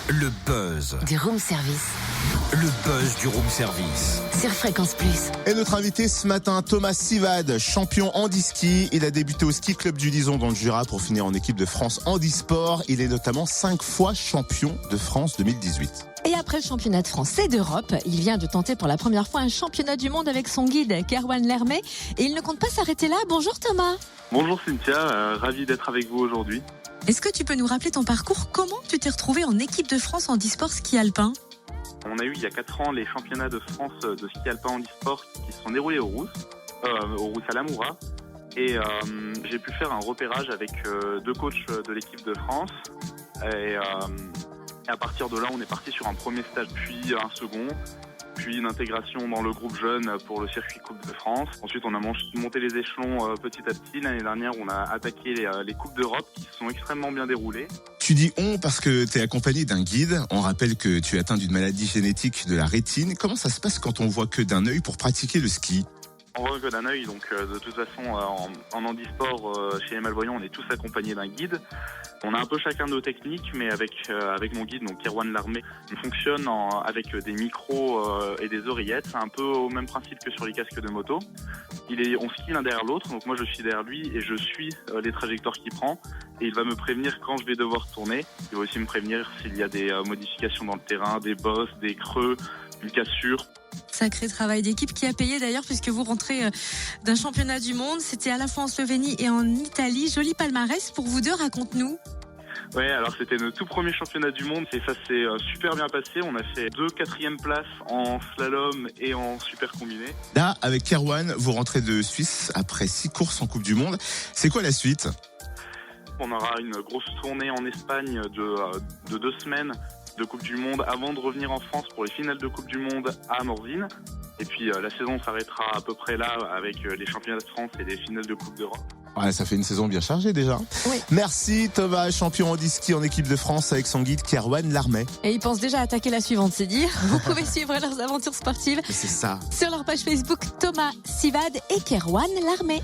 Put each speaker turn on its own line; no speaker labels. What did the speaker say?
Le buzz.
Du room service.
Le buzz du room service.
Sur Fréquence Plus.
Et notre invité ce matin, Thomas Sivad, champion handi-ski. Il a débuté au ski club du Lison dans le Jura pour finir en équipe de France handisport. Il est notamment 5 fois champion de France 2018.
Et après le championnat de France et d'Europe, il vient de tenter pour la première fois un championnat du monde avec son guide Kerwan Lermet. Et il ne compte pas s'arrêter là. Bonjour Thomas.
Bonjour Cynthia, ravi d'être avec vous aujourd'hui.
Est-ce que tu peux nous rappeler ton parcours? Comment tu t'es retrouvé en équipe de France handisport ski alpin?
On a eu il y a 4 ans les championnats de France de ski alpin handisport qui se sont déroulés aux Rousses à l'Amoura. Et j'ai pu faire un repérage avec 2 coachs de l'équipe de France. Et à partir de là, on est parti sur un premier stage, puis un second, puis une intégration dans le groupe jeune pour le circuit Coupe de France. Ensuite, on a monté les échelons petit à petit. L'année dernière, on a attaqué les Coupes d'Europe qui se sont extrêmement bien déroulées.
Tu dis on parce que tu es accompagné d'un guide. On rappelle que tu es atteint d'une maladie génétique de la rétine. Comment ça se passe quand on voit que d'un œil pour pratiquer le ski ?
On voit que d'un œil, donc de toute façon en handisport chez les malvoyants, on est tous accompagnés d'un guide. On a un peu chacun nos techniques, mais avec mon guide, donc Kerwan Lermet, on fonctionne avec des micros et des oreillettes. C'est un peu au même principe que sur les casques de moto. On skie l'un derrière l'autre, donc moi je suis derrière lui et je suis les trajectoires qu'il prend. Et il va me prévenir quand je vais devoir tourner. Il va aussi me prévenir s'il y a des modifications dans le terrain, des bosses, des creux, une cassure.
Sacré travail d'équipe qui a payé d'ailleurs puisque vous rentrez d'un championnat du monde. C'était à la fois en Slovénie et en Italie. Joli palmarès pour vous deux, raconte-nous.
Ouais, alors c'était notre tout premier championnat du monde et ça s'est super bien passé. On a fait 2 quatrièmes places en slalom et en super combiné.
Là, avec Kerwan, vous rentrez de Suisse après 6 courses en Coupe du Monde. C'est quoi la suite ?
On aura une grosse tournée en Espagne de 2 semaines de Coupe du Monde avant de revenir en France pour les finales de Coupe du Monde à Morzine. Et puis la saison s'arrêtera à peu près là avec les championnats de France et les finales de Coupe d'Europe.
Ouais, ça fait une saison bien chargée déjà.
Oui.
Merci Thomas, champion handi-ski en équipe de France avec son guide Kerwan Lermet.
Et ils pensent déjà attaquer la suivante, c'est dire. Vous pouvez suivre leurs aventures sportives
Mais c'est ça.
sur leur page Facebook Thomas Sivad et Kerwan Lermet.